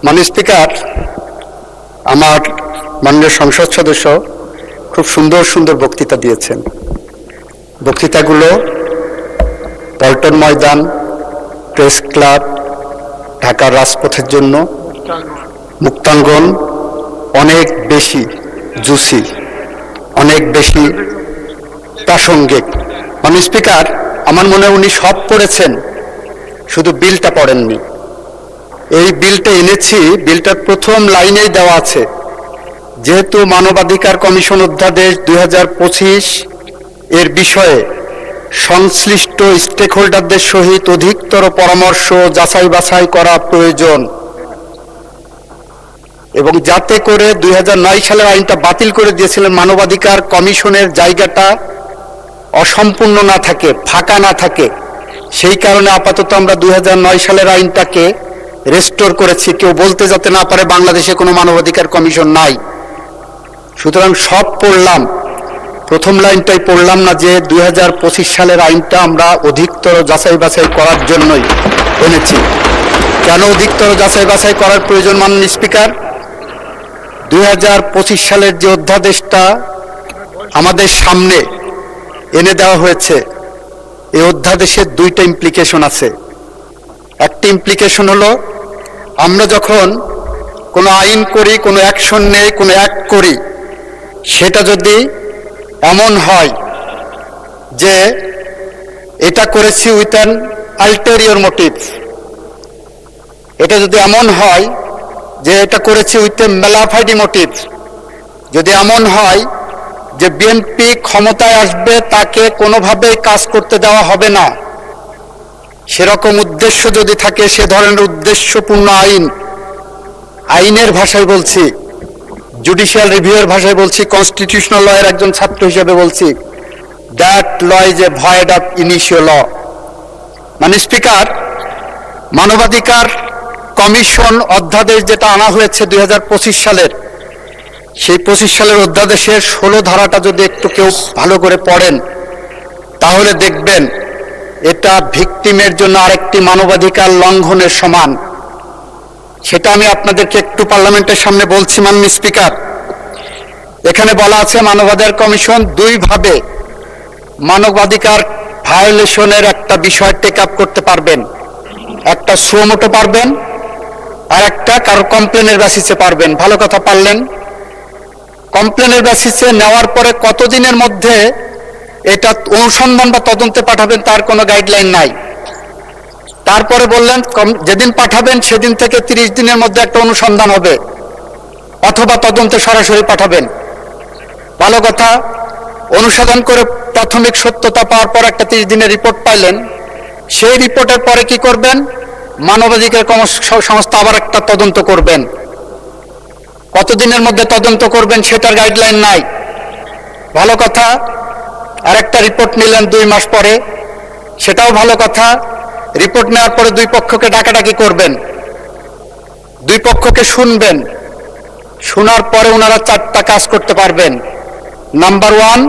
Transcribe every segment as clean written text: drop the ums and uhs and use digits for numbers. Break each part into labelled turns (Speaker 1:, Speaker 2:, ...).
Speaker 1: মাননীয় স্পিকার, আমার মাননীয় সংসদ সদস্য খুব সুন্দর সুন্দর বক্তৃতা দিয়েছেন। বক্তৃতাগুলো পল্টন ময়দান, প্রেস ক্লাব, ঢাকার রাজপথের জন্য, মুক্তাঙ্গন অনেক বেশি জুসি, অনেক বেশি প্রাসঙ্গিক। মাননীয় স্পিকার, আমার মনে হয় উনি সব পড়েছেন, শুধু বিলটা পড়েননি। এই বিলটা এনেছি, বিলটার প্রথম লাইনেই দেওয়া আছে, যেহেতু মানবাধিকার কমিশন অধ্যাদেশ 2025 এর বিষয়ে সংশ্লিষ্ট স্টেক হোল্ডারদের সহিত অধিকতর পরামর্শ যাচাই বাছাই করা প্রয়োজন, এবং যাতে করে 2009 সালের আইনটা বাতিল করে দিয়েছিলেন, মানবাধিকার কমিশনের জায়গাটা অসম্পূর্ণ না থাকে, ফাঁকা না থাকে, সেই কারণে আপাতত আমরা 2009 সালের আইনটাকে রেস্টোর করেছি, কেউ বলতে যাতে না পারে বাংলাদেশে কোনো মানবাধিকার কমিশন নাই। সুতরাং সব পড়লাম, প্রথম লাইনটাই পড়লাম না, যে 2025 সালের আইনটা আমরা অধিকতর যাচাই বাছাই করার জন্যই এনেছি। কেন অধিকতর যাচাই বাছাই করার প্রয়োজন মাননীয় স্পিকার? 2025 সালের যে অধ্যাদেশটা আমাদের সামনে এনে দেওয়া হয়েছে, এই অধ্যাদেশের দুইটা ইমপ্লিকেশন আছে। একটা ইমপ্লিকেশন হলো, আমরা যখন কোনো আইন করি, কোনো অ্যাকশন নেই, কোনো অ্যাক্ট করি, সেটা যদি এমন হয় যে এটা করেছি উইথ অ্যান আলটেরিয়র মোটিভ, এটা যদি এমন হয় যে এটা করেছি উইথ এ ম্যালাফাইডি মোটিভ, যদি এমন হয় যে বিএনপি ক্ষমতায় আসবে, তাকে কোনোভাবেই কাজ করতে দেওয়া হবে না, সেরকম উদ্দেশ্য যদি থাকে, সে ধরনের উদ্দেশ্যপূর্ণ আইন, আইনের ভাষায় বলছি, জুডিশিয়াল রিভিউয়ের ভাষায় বলছি, কনস্টিটিউশনাল লয়ের একজন ছাত্র হিসেবে বলছি, that law is a void of initial law. মানে স্পিকার, মানবাধিকার কমিশন অধ্যাদেশ যেটা আনা হয়েছে 2025 সালের, সেই 25 সালের অধ্যাদেশের 16 ধারাটা যদি একটু কেউ ভালো করে পড়েন, তাহলে দেখবেন এটা ভিকটিমের জন্য আরেকটি মানবাধিকার লঙ্ঘনের সমান। সেটা আমি আপনাদেরকে একটু পার্লামেন্টের সামনে বলছি। মাননীয় স্পিকার, এখানে বলা আছে মানবাধিকার কমিশন দুইভাবে মানবাধিকার ভায়োলেশনের একটা বিষয় টেক আপ করতে পারবেন। একটা সুমোটো পারবেন, আর একটা কারো কমপ্লেনের বেসিসে পারবেন। ভালো কথা, পারলেন। কমপ্লেনের বেসিসে নেওয়ার পরে কতদিনের মধ্যে এটা অনুসন্ধান বা তদন্তে পাঠাবেন, তার কোনো গাইডলাইন নাই। তারপরে বললেন যেদিন পাঠাবেন সেদিন থেকে 30 দিনের মধ্যে একটা অনুসন্ধান হবে, অথবা তদন্তে সরাসরি পাঠাবেন। ভালো কথা, অনুসন্ধান করে প্রাথমিক সত্যতা পাওয়ার পর একটা 30 দিনের রিপোর্ট পাইলেন। সেই রিপোর্টের পরে কি করবেন? মানবাধিকার সংস্থা আবার একটা তদন্ত করবেন। কতদিনের মধ্যে তদন্ত করবেন সেটার গাইডলাইন নাই। ভালো কথা, আর একটা রিপোর্ট নিলেন 2 মাস পরে, সেটাও ভালো কথা। রিপোর্ট নেওয়ার পরে দুই পক্ষকে ডাকাডাকি করবেন, দুই পক্ষকে শুনবেন, শোনার পরে ওনারা 4টা কাজ করতে পারবেন। নাম্বার 1,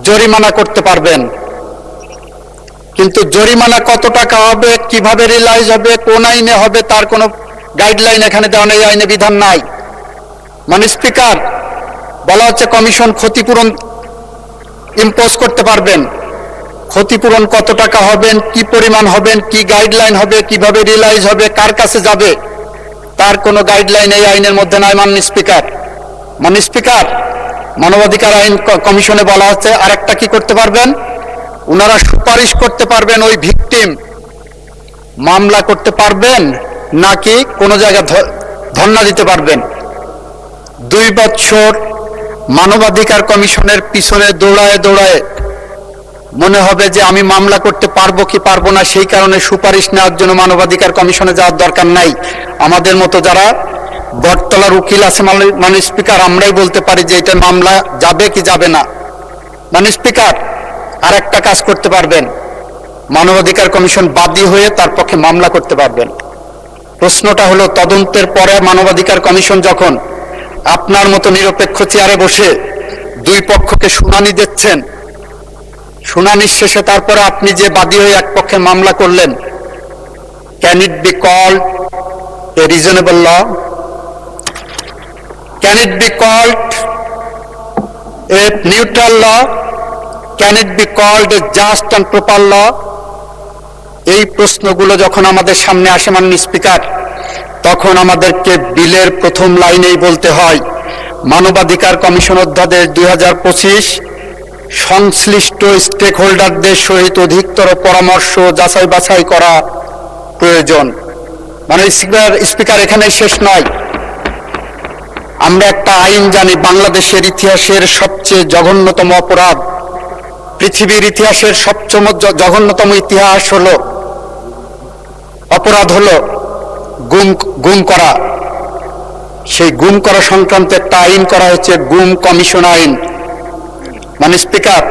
Speaker 1: জরিমানা করতে পারবেন। কিন্তু জরিমানা কত টাকা হবে, কিভাবে রিলাইজ হবে, কোন আইনে হবে, তার কোনো গাইডলাইন এখানে দেওয়া নেই, আইনে বিধান নাই। মানে স্পিকার, বলা হচ্ছে কমিশন ক্ষতিপূরণ ইম্পোজ করতে পারবেন। ক্ষতিপূরণ কত টাকা হবেন, কি পরিমাণ হবেন, কি গাইডলাইন হবে, কিভাবে রিলাইজ হবে, কার কাছে যাবে, তার কোনো গাইডলাইন এই আইনের মধ্যে নাই। মাননীয় স্পিকার, মাননীয় স্পিকার, মানবাধিকার আইন কমিশনে বলা হচ্ছে আরেকটা কি করতে পারবেন, ওনারা সুপারিশ করতে পারবেন ওই ভিকটিম মামলা করতে পারবেন নাকি কোনো জায়গায় ধর্ণা দিতে পারবেন। 2 বছর মানবাধিকার কমিশনের পিছনে দৌড়ায় দৌড়ায় মনে হবে যে আমি মামলা করতে পারবো কি পারবো না, সেই কারণে সুপারিশ নেওয়ার জন্য মানবাধিকার কমিশনে যাওয়ার দরকার নাই। আমাদের মতো যারা বটতলার উকিল আছে, মাননীয় স্পিকার, আমরাই বলতে পারি যে এটা মামলা যাবে কি যাবে না। মাননীয় স্পিকার, আর একটা কাজ করতে পারবেন, মানবাধিকার কমিশন বাদী হয়ে তার পক্ষে মামলা করতে পারবেন। প্রশ্নটা হলো, তদন্তের পরে মানবাধিকার কমিশন যখন আপনার মতো নিরপেক্ষ চেয়ারে বসে দুই পক্ষকে শুনানি দিচ্ছেন, শুনানির শেষে তারপরে আপনি যে বাদী হয়ে এক পক্ষে মামলা করলেন, can it be called a reasonable law? Can it be called a neutral law? Can it be called a just and proper law? এই প্রশ্নগুলো যখন আমাদের সামনে আসে মাননীয় স্পিকার, তখন আমাদেরকে বিলের প্রথম লাইনেই বলতে হয় মানবাধিকার কমিশন অধ্যাদেশ 2025 সংশ্লিষ্ট স্টেক হোল্ডারদের সহিত অধিকতর পরামর্শ যাচাই বাছাই করা প্রয়োজন। মানে স্পিকার এখানে শেষ নয়। আমরা একটা আইন জানি, বাংলাদেশের ইতিহাসের সবচেয়ে জঘন্যতম অপরাধ, পৃথিবীর ইতিহাসের সবচেয়ে জঘন্যতম ইতিহাস হলো অপরাধ হলো গুম করা। সেই গুম করা সংক্রান্ত একটা আইন করা হচ্ছে গুম কমিশন আইন। মানে স্পিকার,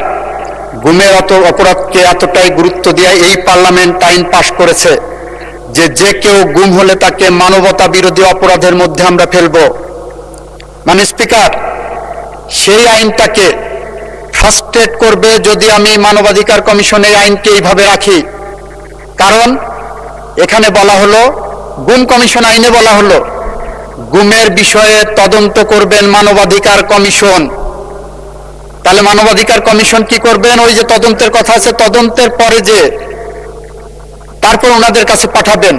Speaker 1: গুমের অপরাধকে এতটাই গুরুত্ব দিয়ে এই পার্লামেন্ট আইন পাশ করেছে যে কেউ গুম হলে তাকে মানবতা বিরোধী অপরাধের মধ্যে আমরা ফেলবো। মানে স্পিকার, সেই আইনটাকে ফ্রাস্ট্রেট করবে যদি আমি মানবাধিকার কমিশনের আইনকে এইভাবে রাখি। কারণ এখানে বলা হলো, গুম কমিশন আইনে বলা হলো গুমের বিষয়ে তদন্ত করবেন মানবাধিকার কমিশন। তাহলে মানবাধিকার কমিশন কি করবেন? ওই যে তদন্তের কথা আছে, তদন্তের পরে যে তারপর ওনাদের কাছে পাঠাবেন।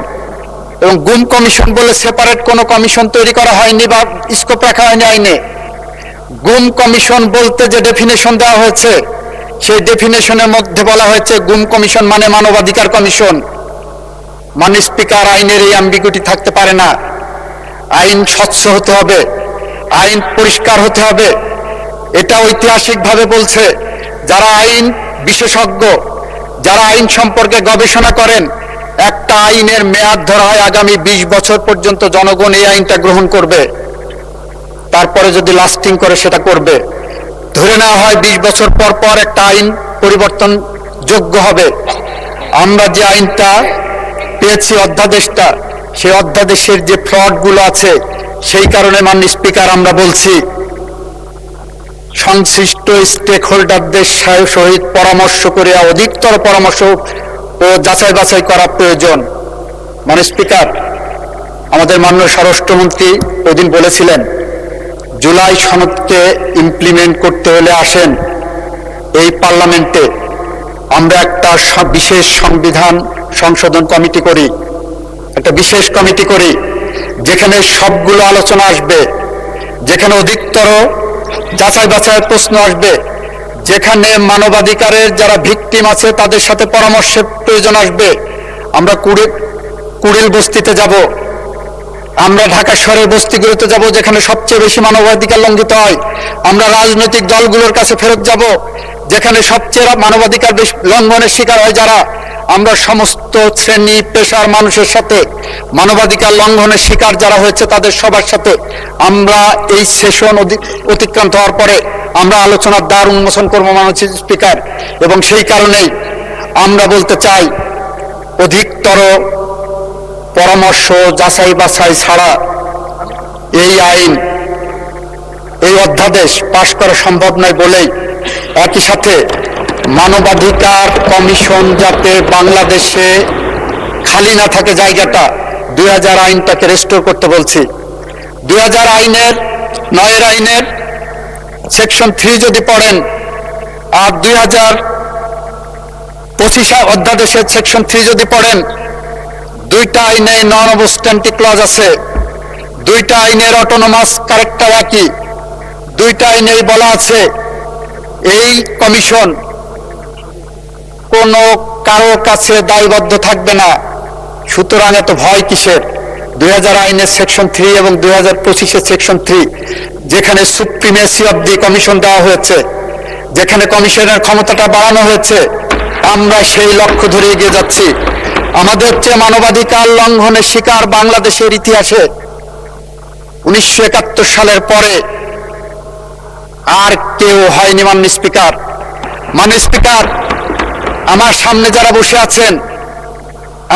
Speaker 1: এবং গুম কমিশন বলে সেপারেট কোনো কমিশন তৈরি করা হয়নি বা স্কোপ রাখা হয়নি আইনে। গুম কমিশন বলতে যে ডেফিনেশন দেওয়া হয়েছে, সেই ডেফিনেশনের মধ্যে বলা হয়েছে গুম কমিশন মানে মানবাধিকার কমিশন। মানে স্পিকার, আইনের এই অ্যাম্বিগুইটি থাকতে পারে না। আইন স্বচ্ছ হতে হবে, আইন পরিষ্কার হতে হবে। এটা ঐতিহাসিকভাবে বলছে যারা আইন বিশেষজ্ঞ, যারা আইন সম্পর্কে গবেষণা করেন, একটা আইনের মেয়াদ ধরা হয় আগামী 20 বছর পর্যন্ত জনগণ এই আইনটা গ্রহণ করবে। তারপরে যদি লাস্টিং করে সেটা করবে। ধরে নেওয়া হয় 20 বছর পর পর একটা আইন পরিবর্তন যোগ্য হবে। আমরা যে আইনটা পেয়েছি, অধ্যাদেশটা, সেই অধ্যাদেশের যে ফ্লটগুলো আছে, সেই কারণে মাননীয় স্পিকার আমরা বলছি সংশ্লিষ্ট স্টেক হোল্ডারদের সহিত পরামর্শ করে অধিকতর পরামর্শ ও যাচাই বাছাই করা প্রয়োজন। মানে স্পিকার, আমাদের মাননীয় স্বরাষ্ট্রমন্ত্রী ওইদিন বলেছিলেন জুলাই সনদকে ইমপ্লিমেন্ট করতে হলে আসেন এই পার্লামেন্টে আমরা একটা বিশেষ সংবিধান সংশোধন কমিটি করি, একটা বিশেষ কমিটি করি, যেখানে সবগুলো আলোচনা আসবে, যেখানে অধিকতর যাচাই বাছাইয়ের প্রশ্ন আসবে, যেখানে মানবাধিকারের যারা ভিকটিম আছে তাদের সাথে পরামর্শের প্রয়োজন আসবে। আমরা কুড়িল বস্তিতে যাব, আমরা ঢাকা শহরের বস্তিগুলোতে যাব যেখানে সবচেয়ে বেশি মানবাধিকার লঙ্ঘিত হয়। আমরা রাজনৈতিক দলগুলোর কাছে ফেরত যাব যেখানে সবচেয়ে মানবাধিকার লঙ্ঘনের শিকার হয় যারা। আমরা সমস্ত শ্রেণী পেশার মানুষের সাথে মানবাধিকার লঙ্ঘনের শিকার যারা হয়েছে তাদের সবার সাথে আমরা এই সেশন অতিক্রান্ত হওয়ার পরে আমরা আলোচনার দ্বার উন্মোচন করবো মাননীয় স্পিকার। এবং সেই কারণেই আমরা বলতে চাই অধিকতর পরামর্শ যাচাই বাছাই ছাড়া এই আইন, এই অধ্যাদেশ পাশ করা সম্ভব নয় বলেই একই সাথে মানবাধিকার কমিশন যাতে বাংলাদেশে খালি না থাকে জায়গাটা, 2000 আইনটাকে রেস্টোর করতে বলছি। 2000 আইনের 9 আইনের সেকশন 3 যদি পড়েন আর 2025 অধ্যাদেশের সেকশন 3 যদি পড়েন, দুইটা আইনে নন অবস্ট্যান্টিক ক্লজ আছে, দুইটা আইনের অটোনোমাস ক্যারেক্টার একই, দুইটা আইনেই বলা আছে এই কমিশন কোনো কারো কাছে দায়বদ্ধ থাকবে না। সুতরাং এত ভয় কিসের? 2000 আইনের সেকশন 3 এবং 2025 সেকশন 3 যেখানে সুপ্রিমেসি অব দি কমিশন দেওয়া হয়েছে, যেখানে কমিশনের ক্ষমতাটা বাড়ানো হয়েছে, আমরা সেই লক্ষ্য ধরে এগিয়ে যাচ্ছি। আমাদের চেয়ে মানবাধিকার লঙ্ঘনের শিকার বাংলাদেশের ইতিহাসে 1971 সালের পরে আর কেউ হয়নি মাননীয় স্পিকার। মাননীয় স্পিকার, আমার সামনে যারা বসে আছেন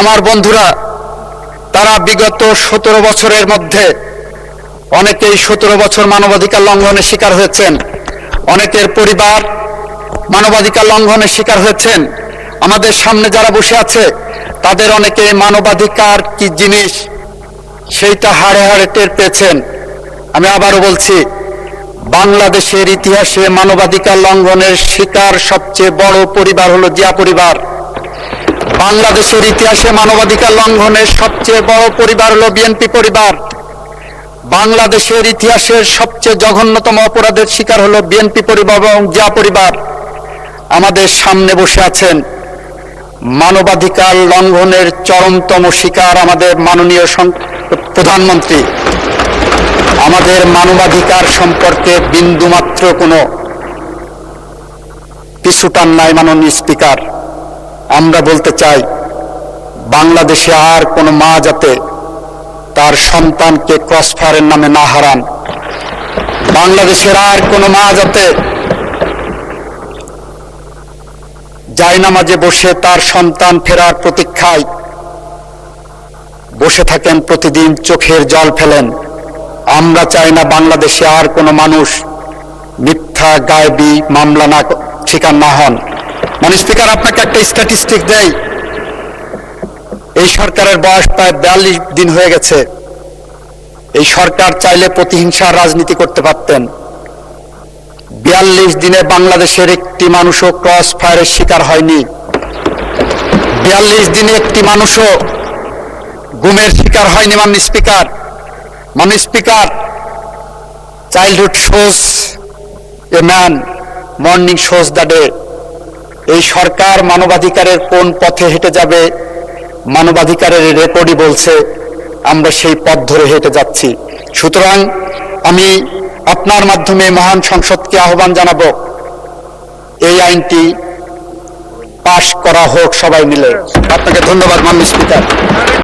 Speaker 1: আমার বন্ধুরা, তারা বিগত 17 বছরের মধ্যে অনেকেই 17 বছর মানবাধিকার লঙ্ঘনের শিকার হয়েছেন, অনেকের পরিবার মানবাধিকার লঙ্ঘনের শিকার হয়েছেন। আমাদের সামনে যারা বসে আছে তাদের অনেকে মানবাধিকার কি জিনিস সেইটা হাড়ে হাড়ে টের পেয়েছেন। আমি আবারও বলছি, বাংলাদেশের ইতিহাসে মানবাধিকার লঙ্ঘনের শিকার সবচেয়ে বড় পরিবার হলো জিয়া পরিবার। বাংলাদেশের ইতিহাসে মানবাধিকার লঙ্ঘনের সবচেয়ে বড় পরিবার হলো বিএনপি পরিবার। বাংলাদেশের ইতিহাসের সবচেয়ে জঘন্যতম অপরাধের শিকার হলো বিএনপি পরিবার এবং জিয়া পরিবার। আমাদের সামনে বসে আছেন মানবাধিকার লঙ্ঘনের চরমতম শিকার আমাদের মাননীয় প্রধানমন্ত্রী। আমাদের মানবাধিকার সম্পর্কে বিন্দুমাত্র কোনো পিছুটান নাই মাননীয় স্পিকার। আমরা বলতে চাই, বাংলাদেশে আর কোনো মা যাতে তার সন্তানকে ক্রসফায়ারের নামে না হারান, বাংলাদেশের আর কোনো মা যাতে জায়নামাজে বসে তার সন্তান ফেরার প্রতীক্ষায় বসে থাকেন, প্রতিদিন চোখের জল ফেলেন। আমরা চাই না বাংলাদেশে আর কোনো মানুষ মিথ্যা গায়েবী মামলা না শিকার না হন। মানে স্পিকার, আপনাকে একটা স্ট্যাটিস্টিক দেই, এই সরকারের বয়স প্রায় 42 দিন হয়ে গেছে। এই সরকার চাইলে প্রতিহিংসার রাজনীতি করতে পারতেন। 42 দিনে বাংলাদেশের একটি মানুষও ক্রস ফায়ারের শিকার হয়নি। 42 দিনে একটি মানুষও গুমের শিকার হয়নি। মাননীয় speaker, childhood shows a man, morning shows the day. এই সরকার মানবাধিকারের কোন পথে হেঁটে যাবে, মানবাধিকারের রেকর্ডই বলছে আমরা সেই পথ ধরে হেঁটে যাচ্ছি। সুতরাং আমি আপনার মাধ্যমে মহান সংসদকে আহ্বান জানাবো, এই আইনটি পাশ করা হোক সবাই মিলে। আপনাকে ধন্যবাদ মাননীয় স্পিকার।